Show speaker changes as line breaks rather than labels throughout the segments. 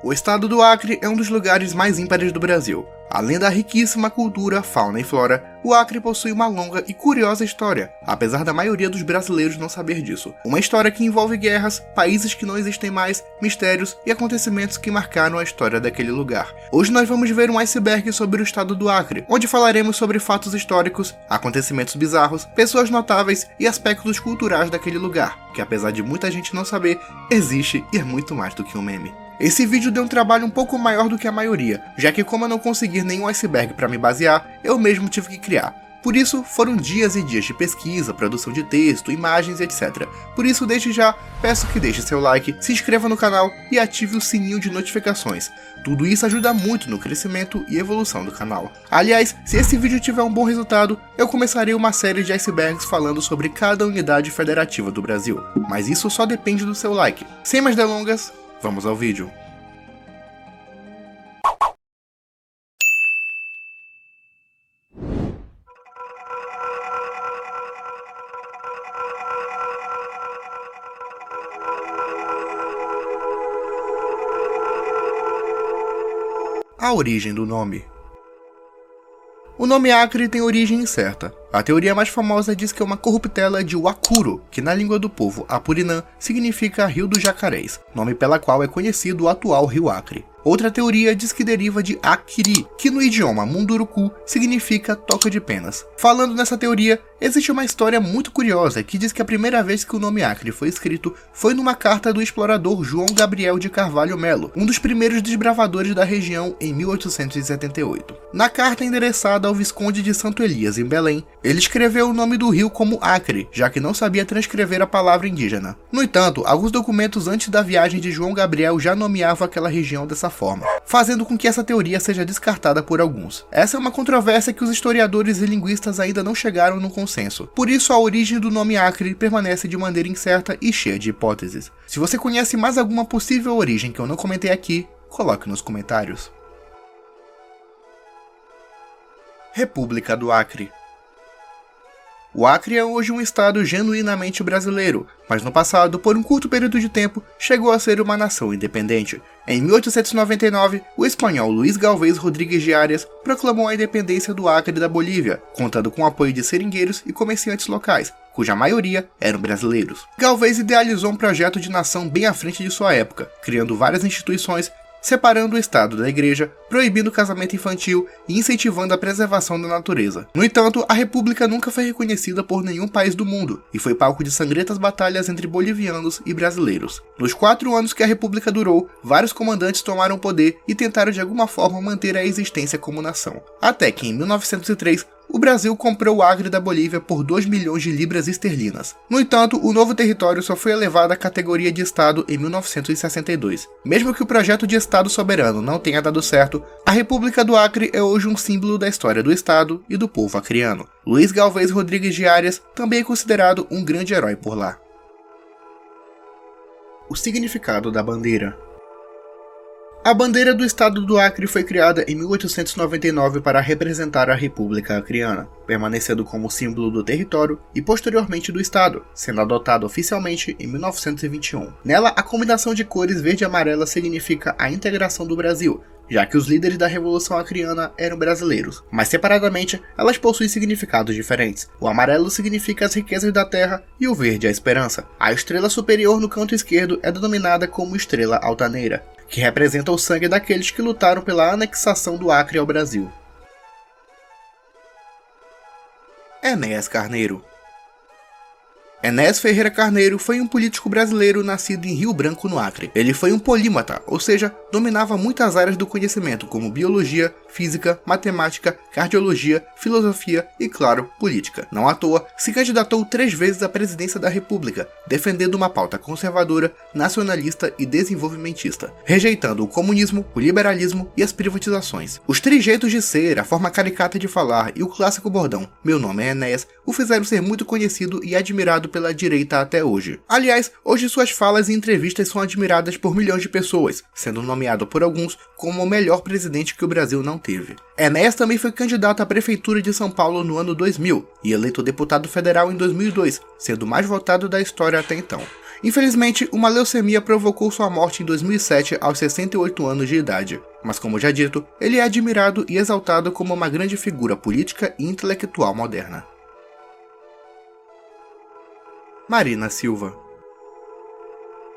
O estado do Acre é um dos lugares mais ímpares do Brasil. Além da riquíssima cultura, fauna e flora, o Acre possui uma longa e curiosa história, apesar da maioria dos brasileiros não saber disso. Uma história que envolve guerras, países que não existem mais, mistérios e acontecimentos que marcaram a história daquele lugar. Hoje nós vamos ver um iceberg sobre o estado do Acre, onde falaremos sobre fatos históricos, acontecimentos bizarros, pessoas notáveis e aspectos culturais daquele lugar, que apesar de muita gente não saber, existe e é muito mais do que um meme. Esse vídeo deu um trabalho um pouco maior do que a maioria, já que como eu não consegui nenhum iceberg para me basear, eu mesmo tive que criar. Por isso, foram dias e dias de pesquisa, produção de texto, imagens, etc. Por isso, desde já, peço que deixe seu like, se inscreva no canal e ative o sininho de notificações. Tudo isso ajuda muito no crescimento e evolução do canal. Aliás, se esse vídeo tiver um bom resultado, eu começarei uma série de icebergs falando sobre cada unidade federativa do Brasil. Mas isso só depende do seu like. Sem mais delongas, vamos ao vídeo. A origem do nome. O nome Acre tem origem incerta. A teoria mais famosa diz que é uma corruptela de Wakuro, que na língua do povo Apurinã significa Rio dos Jacarés, nome pela qual é conhecido o atual Rio Acre. Outra teoria diz que deriva de Akiri, que no idioma Munduruku significa toca de penas. Falando nessa teoria, existe uma história muito curiosa que diz que a primeira vez que o nome Acre foi escrito foi numa carta do explorador João Gabriel de Carvalho Melo, um dos primeiros desbravadores da região em 1878. Na carta endereçada ao Visconde de Santo Elias, em Belém, ele escreveu o nome do rio como Acre, já que não sabia transcrever a palavra indígena. No entanto, alguns documentos antes da viagem de João Gabriel já nomeavam aquela região dessa forma, fazendo com que essa teoria seja descartada por alguns. Essa é uma controvérsia que os historiadores e linguistas ainda não chegaram no consenso. Por isso, a origem do nome Acre permanece de maneira incerta e cheia de hipóteses. Se você conhece mais alguma possível origem que eu não comentei aqui, coloque nos comentários. República do Acre. O Acre é hoje um estado genuinamente brasileiro, mas no passado, por um curto período de tempo, chegou a ser uma nação independente. Em 1899, o espanhol Luís Galvez Rodrigues de Arias proclamou a independência do Acre da Bolívia, contando com o apoio de seringueiros e comerciantes locais, cuja maioria eram brasileiros. Galvez idealizou um projeto de nação bem à frente de sua época, criando várias instituições, separando o Estado da Igreja, proibindo o casamento infantil e incentivando a preservação da natureza. No entanto, a República nunca foi reconhecida por nenhum país do mundo e foi palco de sangrentas batalhas entre bolivianos e brasileiros. Nos 4 anos que a República durou, vários comandantes tomaram poder e tentaram de alguma forma manter a existência como nação. Até que em 1903, o Brasil comprou o Acre da Bolívia por 2 milhões de libras esterlinas. No entanto, o novo território só foi elevado à categoria de Estado em 1962. Mesmo que o projeto de Estado soberano não tenha dado certo, a República do Acre é hoje um símbolo da história do Estado e do povo acreano. Luís Galvez Rodrigues de Arias também é considerado um grande herói por lá. O significado da bandeira. A bandeira do estado do Acre foi criada em 1899 para representar a República Acreana, permanecendo como símbolo do território e posteriormente do estado, sendo adotada oficialmente em 1921. Nela, a combinação de cores verde e amarela significa a integração do Brasil, já que os líderes da Revolução Acreana eram brasileiros, mas separadamente elas possuem significados diferentes. O amarelo significa as riquezas da terra e o verde a esperança. A estrela superior no canto esquerdo é denominada como estrela altaneira, que representa o sangue daqueles que lutaram pela anexação do Acre ao Brasil. Enéas Carneiro. Enéas Ferreira Carneiro foi um político brasileiro nascido em Rio Branco, no Acre. Ele foi um polímata, ou seja, dominava muitas áreas do conhecimento como biologia, física, matemática, cardiologia, filosofia e, claro, política. Não à toa, se candidatou 3 vezes à presidência da República, defendendo uma pauta conservadora, nacionalista e desenvolvimentista, rejeitando o comunismo, o liberalismo e as privatizações. Os trejeitos de ser, a forma caricata de falar e o clássico bordão "meu nome é Enéas" o fizeram ser muito conhecido e admirado pela direita até hoje. Aliás, hoje suas falas e entrevistas são admiradas por milhões de pessoas, sendo nomeado por alguns como o melhor presidente que o Brasil não teve. Enéas também foi candidato à prefeitura de São Paulo no ano 2000 e eleito deputado federal em 2002, sendo o mais votado da história até então. Infelizmente, uma leucemia provocou sua morte em 2007 aos 68 anos de idade, mas como já dito, ele é admirado e exaltado como uma grande figura política e intelectual moderna. Marina Silva.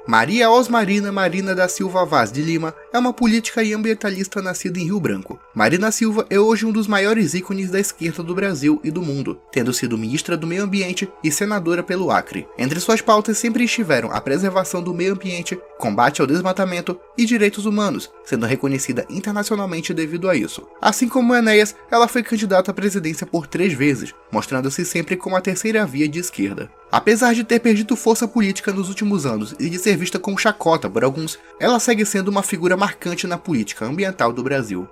Maria Osmarina Marina da Silva Vaz de Lima é uma política e ambientalista nascida em Rio Branco. Marina Silva é hoje um dos maiores ícones da esquerda do Brasil e do mundo, tendo sido ministra do Meio Ambiente e senadora pelo Acre. Entre suas pautas sempre estiveram a preservação do meio ambiente, combate ao desmatamento e direitos humanos, sendo reconhecida internacionalmente devido a isso. Assim como Enéas, ela foi candidata à presidência por 3 vezes, mostrando-se sempre como a terceira via de esquerda. Apesar de ter perdido força política nos últimos anos e de ser vista como chacota por alguns, ela segue sendo uma figura marcante na política ambiental do Brasil.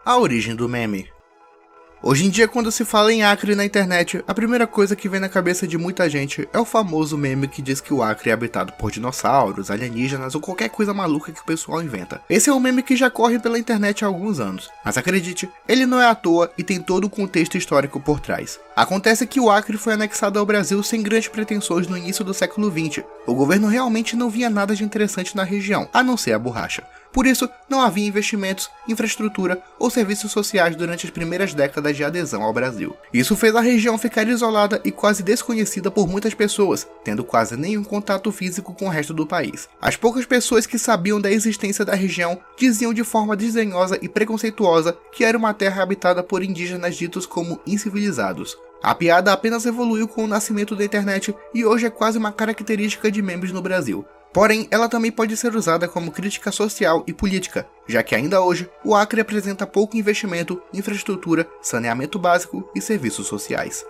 A origem do meme. Hoje em dia, quando se fala em Acre na internet, a primeira coisa que vem na cabeça de muita gente é o famoso meme que diz que o Acre é habitado por dinossauros, alienígenas ou qualquer coisa maluca que o pessoal inventa. Esse é um meme que já corre pela internet há alguns anos, mas acredite, ele não é à toa e tem todo o contexto histórico por trás. Acontece que o Acre foi anexado ao Brasil sem grandes pretensões no início do século XX. O governo realmente não via nada de interessante na região, a não ser a borracha. Por isso, não havia investimentos, infraestrutura ou serviços sociais durante as primeiras décadas de adesão ao Brasil. Isso fez a região ficar isolada e quase desconhecida por muitas pessoas, tendo quase nenhum contato físico com o resto do país. As poucas pessoas que sabiam da existência da região diziam de forma desdenhosa e preconceituosa que era uma terra habitada por indígenas ditos como incivilizados. A piada apenas evoluiu com o nascimento da internet e hoje é quase uma característica de memes no Brasil. Porém, ela também pode ser usada como crítica social e política, já que ainda hoje o Acre apresenta pouco investimento, infraestrutura, saneamento básico e serviços sociais.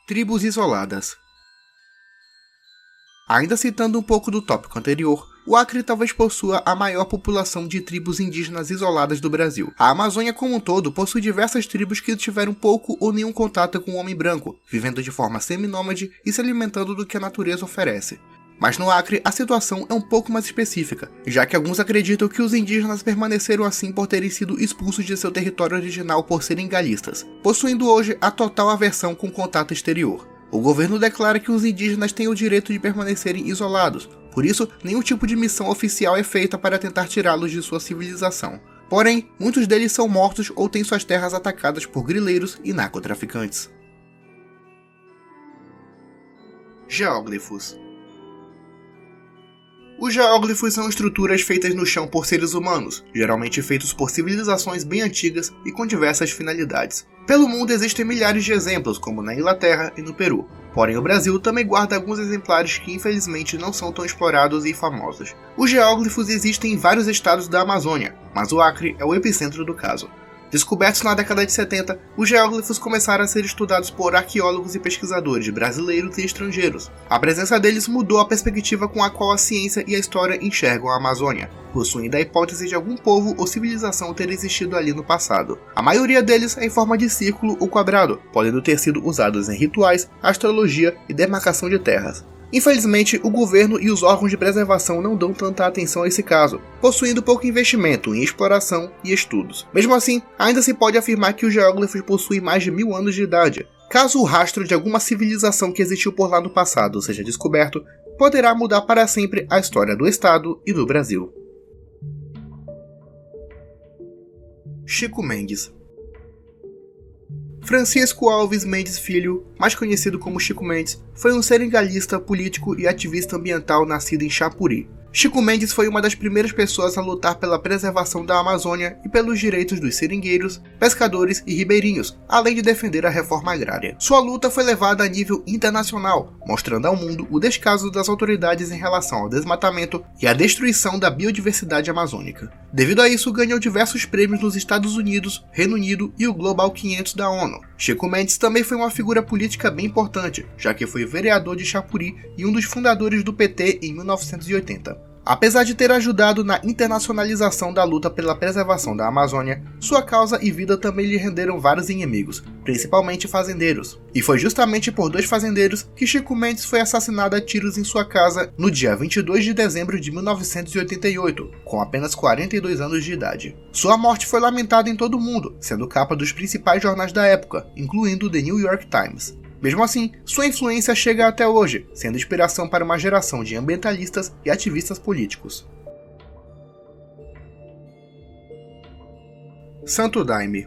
Tribos isoladas. Ainda citando um pouco do tópico anterior, o Acre talvez possua a maior população de tribos indígenas isoladas do Brasil. A Amazônia como um todo possui diversas tribos que tiveram pouco ou nenhum contato com o homem branco, vivendo de forma seminômade e se alimentando do que a natureza oferece. Mas no Acre, a situação é um pouco mais específica, já que alguns acreditam que os indígenas permaneceram assim por terem sido expulsos de seu território original por serem gaalistas, possuindo hoje a total aversão com contato exterior. O governo declara que os indígenas têm o direito de permanecerem isolados, por isso nenhum tipo de missão oficial é feita para tentar tirá-los de sua civilização. Porém, muitos deles são mortos ou têm suas terras atacadas por grileiros e narcotraficantes. Geóglifos. Os geóglifos são estruturas feitas no chão por seres humanos, geralmente feitos por civilizações bem antigas e com diversas finalidades. Pelo mundo existem milhares de exemplos, como na Inglaterra e no Peru. Porém, o Brasil também guarda alguns exemplares que infelizmente não são tão explorados e famosos. Os geóglifos existem em vários estados da Amazônia, mas o Acre é o epicentro do caso. Descobertos na década de 70, os geóglifos começaram a ser estudados por arqueólogos e pesquisadores brasileiros e estrangeiros. A presença deles mudou a perspectiva com a qual a ciência e a história enxergam a Amazônia, possuindo a hipótese de algum povo ou civilização ter existido ali no passado. A maioria deles é em forma de círculo ou quadrado, podendo ter sido usados em rituais, astrologia e demarcação de terras. Infelizmente, o governo e os órgãos de preservação não dão tanta atenção a esse caso, possuindo pouco investimento em exploração e estudos. Mesmo assim, ainda se pode afirmar que os geóglifos possuem mais de 1000 anos de idade. Caso o rastro de alguma civilização que existiu por lá no passado seja descoberto, poderá mudar para sempre a história do estado e do Brasil. Chico Mendes. Francisco Alves Mendes Filho, mais conhecido como Chico Mendes, foi um seringalista, político e ativista ambiental nascido em Chapuri. Chico Mendes foi uma das primeiras pessoas a lutar pela preservação da Amazônia e pelos direitos dos seringueiros, pescadores e ribeirinhos, além de defender a reforma agrária. Sua luta foi levada a nível internacional, mostrando ao mundo o descaso das autoridades em relação ao desmatamento e à destruição da biodiversidade amazônica. Devido a isso, ganhou diversos prêmios nos Estados Unidos, Reino Unido e o Global 500 da ONU. Chico Mendes também foi uma figura política bem importante, já que foi vereador de Chapuri e um dos fundadores do PT em 1980. Apesar de ter ajudado na internacionalização da luta pela preservação da Amazônia, sua causa e vida também lhe renderam vários inimigos, principalmente fazendeiros. E foi justamente por 2 fazendeiros que Chico Mendes foi assassinado a tiros em sua casa no dia 22 de dezembro de 1988, com apenas 42 anos de idade. Sua morte foi lamentada em todo o mundo, sendo capa dos principais jornais da época, incluindo o The New York Times. Mesmo assim, sua influência chega até hoje, sendo inspiração para uma geração de ambientalistas e ativistas políticos. Santo Daime.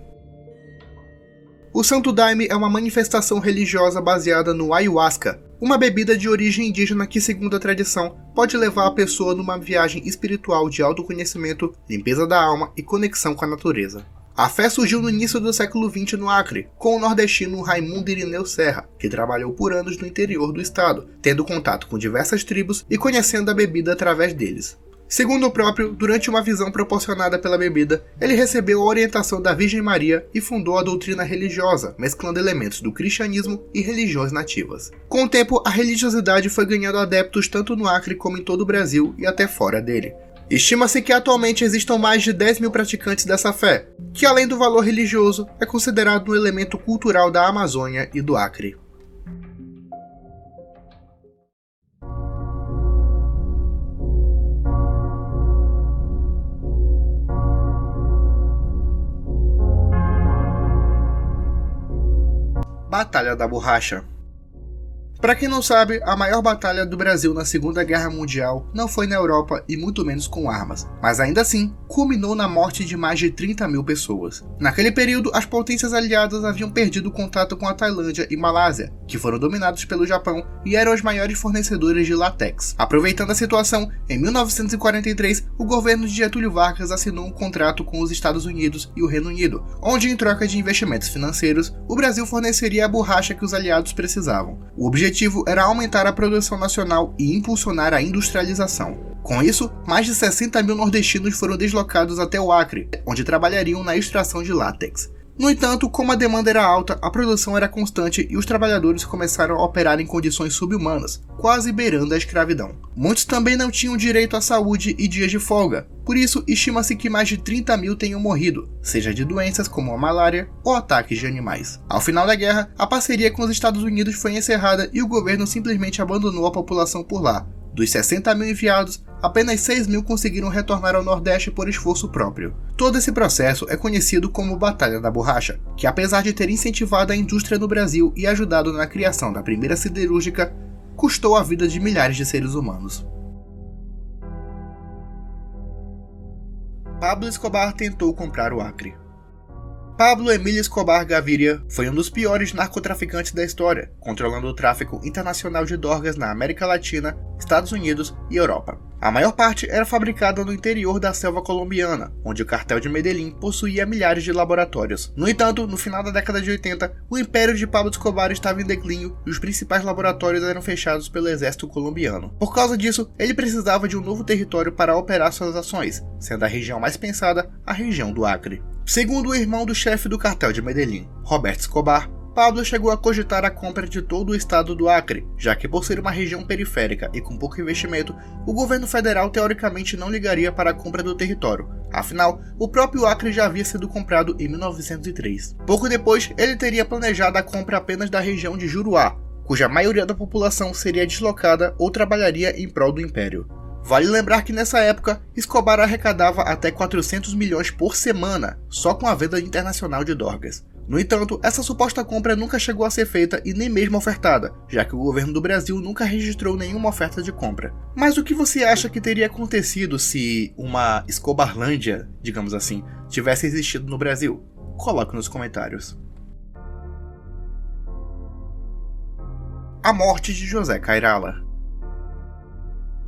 O Santo Daime é uma manifestação religiosa baseada no ayahuasca, uma bebida de origem indígena que, segundo a tradição, pode levar a pessoa numa viagem espiritual de autoconhecimento, limpeza da alma e conexão com a natureza. A fé surgiu no início do século XX no Acre, com o nordestino Raimundo Irineu Serra, que trabalhou por anos no interior do estado, tendo contato com diversas tribos e conhecendo a bebida através deles. Segundo o próprio, durante uma visão proporcionada pela bebida, ele recebeu a orientação da Virgem Maria e fundou a doutrina religiosa, mesclando elementos do cristianismo e religiões nativas. Com o tempo, a religiosidade foi ganhando adeptos tanto no Acre como em todo o Brasil e até fora dele. Estima-se que atualmente existam mais de 10 mil praticantes dessa fé, que além do valor religioso, é considerado um elemento cultural da Amazônia e do Acre. Batalha da Borracha. Para quem não sabe, a maior batalha do Brasil na Segunda Guerra Mundial não foi na Europa e muito menos com armas, mas ainda assim, culminou na morte de mais de 30 mil pessoas. Naquele período, as potências aliadas haviam perdido contato com a Tailândia e Malásia, que foram dominados pelo Japão e eram os maiores fornecedores de látex. Aproveitando a situação, em 1943, o governo de Getúlio Vargas assinou um contrato com os Estados Unidos e o Reino Unido, onde em troca de investimentos financeiros, o Brasil forneceria a borracha que os aliados precisavam. O objetivo era aumentar a produção nacional e impulsionar a industrialização. Com isso, mais de 60 mil nordestinos foram deslocados até o Acre, onde trabalhariam na extração de látex. No entanto, como a demanda era alta, a produção era constante e os trabalhadores começaram a operar em condições subhumanas, quase beirando a escravidão. Muitos também não tinham direito à saúde e dias de folga, por isso estima-se que mais de 30 mil tenham morrido, seja de doenças como a malária ou ataques de animais. Ao final da guerra, a parceria com os Estados Unidos foi encerrada e o governo simplesmente abandonou a população por lá. Dos 60 mil enviados, apenas 6 mil conseguiram retornar ao Nordeste por esforço próprio. Todo esse processo é conhecido como Batalha da Borracha, que apesar de ter incentivado a indústria no Brasil e ajudado na criação da primeira siderúrgica, custou a vida de milhares de seres humanos. Pablo Escobar tentou comprar o Acre. Pablo Emílio Escobar Gaviria foi um dos piores narcotraficantes da história, controlando o tráfico internacional de drogas na América Latina, Estados Unidos e Europa. A maior parte era fabricada no interior da selva colombiana, onde o cartel de Medellín possuía milhares de laboratórios. No entanto, no final da década de 80, o império de Pablo Escobar estava em declínio e os principais laboratórios eram fechados pelo exército colombiano. Por causa disso, ele precisava de um novo território para operar suas ações, sendo a região mais pensada a região do Acre. Segundo o irmão do chefe do cartel de Medellín, Roberto Escobar, Pablo chegou a cogitar a compra de todo o estado do Acre, já que por ser uma região periférica e com pouco investimento, o governo federal teoricamente não ligaria para a compra do território. Afinal, o próprio Acre já havia sido comprado em 1903. Pouco depois, ele teria planejado a compra apenas da região de Juruá, cuja maioria da população seria deslocada ou trabalharia em prol do império. Vale lembrar que nessa época, Escobar arrecadava até 400 milhões por semana, só com a venda internacional de drogas. No entanto, essa suposta compra nunca chegou a ser feita e nem mesmo ofertada, já que o governo do Brasil nunca registrou nenhuma oferta de compra. Mas o que você acha que teria acontecido se uma Escobarlândia, digamos assim, tivesse existido no Brasil? Coloque nos comentários. A morte de José Cairala.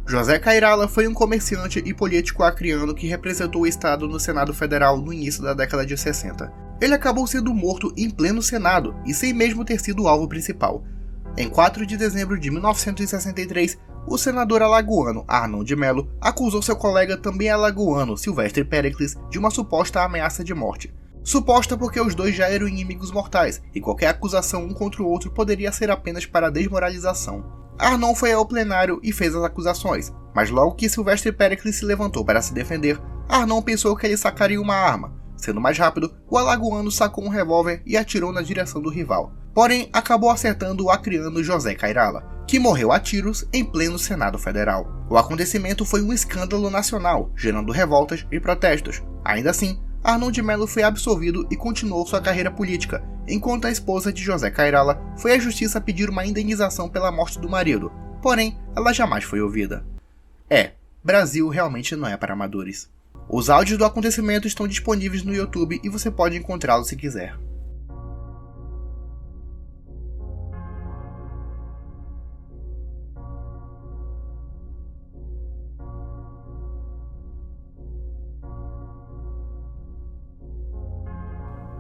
José Cairala foi um comerciante e político acreano que representou o estado no Senado Federal no início da década de 60. Ele acabou sendo morto em pleno Senado e sem mesmo ter sido o alvo principal. Em 4 de dezembro de 1963, o senador alagoano Arnon de Mello acusou seu colega também alagoano Silvestre Péricles de uma suposta ameaça de morte. Suposta porque os dois já eram inimigos mortais e qualquer acusação um contra o outro poderia ser apenas para desmoralização. Arnon foi ao plenário e fez as acusações, mas logo que Silvestre Péricles se levantou para se defender, Arnon pensou que ele sacaria uma arma. Sendo mais rápido, o alagoano sacou um revólver e atirou na direção do rival. Porém, acabou acertando o acreano José Cairala, que morreu a tiros em pleno Senado Federal. O acontecimento foi um escândalo nacional, gerando revoltas e protestos. Ainda assim, Arnon de Melo foi absolvido e continuou sua carreira política, enquanto a esposa de José Cairala foi à justiça pedir uma indenização pela morte do marido. Porém, ela jamais foi ouvida. Brasil realmente não é para amadores. Os áudios do acontecimento estão disponíveis no YouTube e você pode encontrá-los se quiser.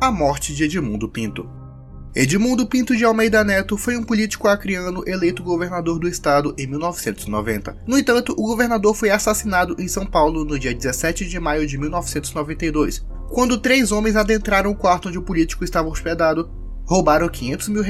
A morte de Edmundo Pinto. Edmundo Pinto de Almeida Neto foi um político acreano eleito governador do estado em 1990. No entanto, o governador foi assassinado em São Paulo no dia 17 de maio de 1992, quando 3 homens adentraram o quarto onde o político estava hospedado, roubaram R$500 mil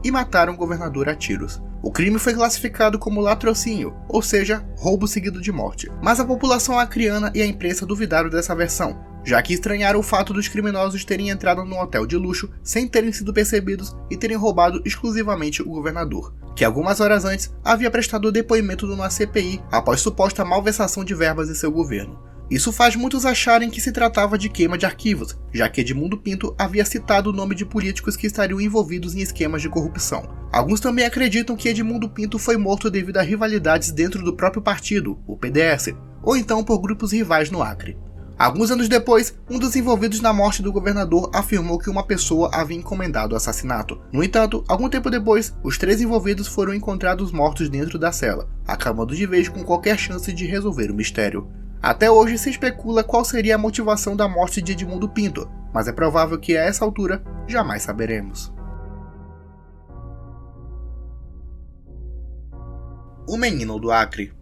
e mataram o governador a tiros. O crime foi classificado como latrocínio, ou seja, roubo seguido de morte. Mas a população acreana e a imprensa duvidaram dessa versão, já que estranharam o fato dos criminosos terem entrado num hotel de luxo sem terem sido percebidos e terem roubado exclusivamente o governador, que algumas horas antes havia prestado depoimento numa CPI após suposta malversação de verbas em seu governo. Isso faz muitos acharem que se tratava de queima de arquivos, já que Edmundo Pinto havia citado o nome de políticos que estariam envolvidos em esquemas de corrupção. Alguns também acreditam que Edmundo Pinto foi morto devido a rivalidades dentro do próprio partido, o PDS, ou então por grupos rivais no Acre. Alguns anos depois, um dos envolvidos na morte do governador afirmou que uma pessoa havia encomendado o assassinato. No entanto, algum tempo depois, os 3 envolvidos foram encontrados mortos dentro da cela, acabando de vez com qualquer chance de resolver o mistério. Até hoje se especula qual seria a motivação da morte de Edmundo Pinto, mas é provável que a essa altura jamais saberemos. O menino do Acre.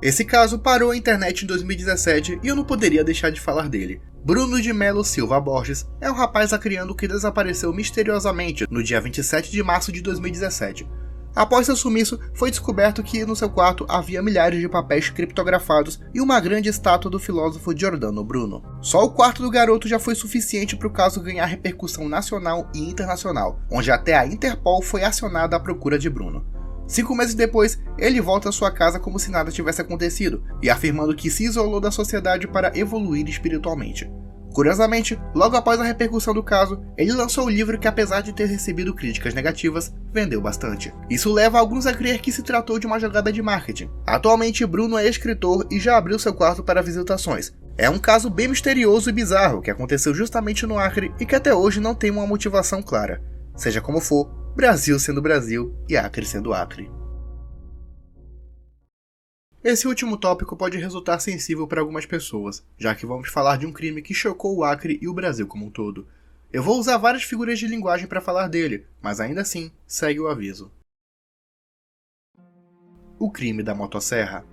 Esse caso parou a internet em 2017 e eu não poderia deixar de falar dele. Bruno de Melo Silva Borges é um rapaz acreano que desapareceu misteriosamente no dia 27 de março de 2017. Após seu sumiço, foi descoberto que no seu quarto havia milhares de papéis criptografados e uma grande estátua do filósofo Giordano Bruno. Só o quarto do garoto já foi suficiente para o caso ganhar repercussão nacional e internacional, onde até a Interpol foi acionada à procura de Bruno. 5 meses depois, ele volta à sua casa como se nada tivesse acontecido, e afirmando que se isolou da sociedade para evoluir espiritualmente. Curiosamente, logo após a repercussão do caso, ele lançou o livro que, apesar de ter recebido críticas negativas, vendeu bastante. Isso leva alguns a crer que se tratou de uma jogada de marketing. Atualmente, Bruno é escritor e já abriu seu quarto para visitações. É um caso bem misterioso e bizarro que aconteceu justamente no Acre e que até hoje não tem uma motivação clara. Seja como for, Brasil sendo Brasil e Acre sendo Acre. Esse último tópico pode resultar sensível para algumas pessoas, já que vamos falar de um crime que chocou o Acre e o Brasil como um todo. Eu vou usar várias figuras de linguagem para falar dele, mas ainda assim, segue o aviso. O crime da motosserra.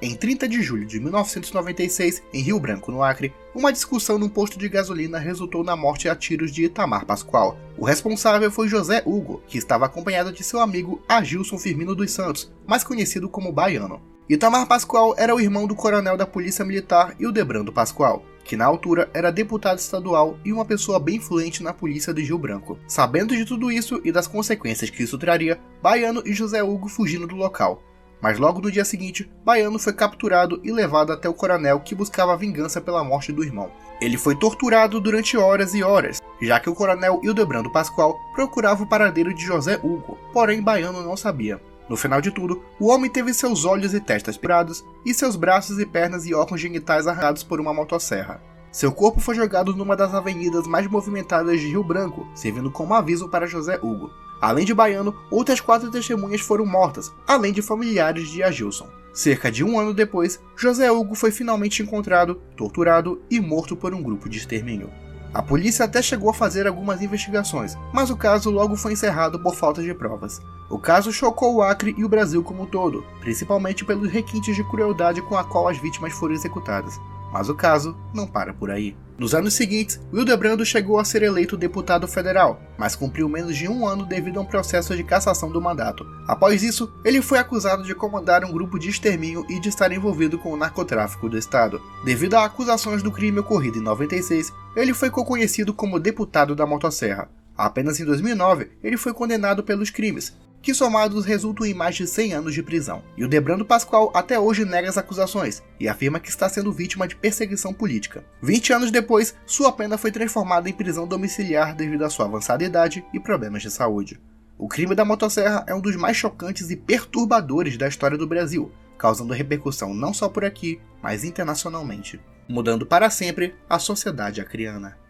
Em 30 de julho de 1996, em Rio Branco, no Acre, uma discussão num posto de gasolina resultou na morte a tiros de Itamar Pascoal. O responsável foi José Hugo, que estava acompanhado de seu amigo Agilson Firmino dos Santos, mais conhecido como Baiano. Itamar Pascoal era o irmão do coronel da Polícia Militar Hildebrando Pascoal, que na altura era deputado estadual e uma pessoa bem influente na polícia de Rio Branco. Sabendo de tudo isso e das consequências que isso traria, Baiano e José Hugo fugiram do local. Mas logo no dia seguinte, Baiano foi capturado e levado até o coronel que buscava vingança pela morte do irmão. Ele foi torturado durante horas e horas, já que o coronel Hildebrando Pascoal procurava o paradeiro de José Hugo, porém Baiano não sabia. No final de tudo, o homem teve seus olhos e testas pirados e seus braços e pernas e órgãos genitais arrancados por uma motosserra. Seu corpo foi jogado numa das avenidas mais movimentadas de Rio Branco, servindo como aviso para José Hugo. Além de Baiano, outras 4 testemunhas foram mortas, além de familiares de Agilson. Cerca de 1 ano depois, José Hugo foi finalmente encontrado, torturado e morto por um grupo de extermínio. A polícia até chegou a fazer algumas investigações, mas o caso logo foi encerrado por falta de provas. O caso chocou o Acre e o Brasil como um todo, principalmente pelos requintes de crueldade com a qual as vítimas foram executadas. Mas o caso não para por aí. Nos anos seguintes, Hildebrando chegou a ser eleito deputado federal, mas cumpriu menos de um ano devido a um processo de cassação do mandato. Após isso, ele foi acusado de comandar um grupo de extermínio e de estar envolvido com o narcotráfico do estado. Devido a acusações do crime ocorrido em 96, ele foi conhecido como deputado da motosserra. Apenas em 2009, ele foi condenado pelos crimes, que somados resultam em mais de 100 anos de prisão. Hildebrando Pascoal até hoje nega as acusações e afirma que está sendo vítima de perseguição política. 20 anos depois, sua pena foi transformada em prisão domiciliar devido à sua avançada idade e problemas de saúde. O crime da motosserra é um dos mais chocantes e perturbadores da história do Brasil, causando repercussão não só por aqui, mas internacionalmente, mudando para sempre a sociedade acreana.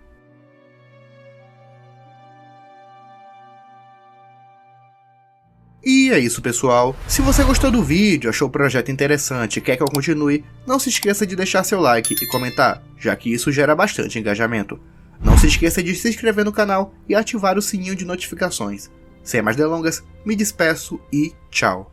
E é isso, pessoal. Se você gostou do vídeo, achou o projeto interessante e quer que eu continue, não se esqueça de deixar seu like e comentar, já que isso gera bastante engajamento. Não se esqueça de se inscrever no canal e ativar o sininho de notificações. Sem mais delongas, me despeço e tchau.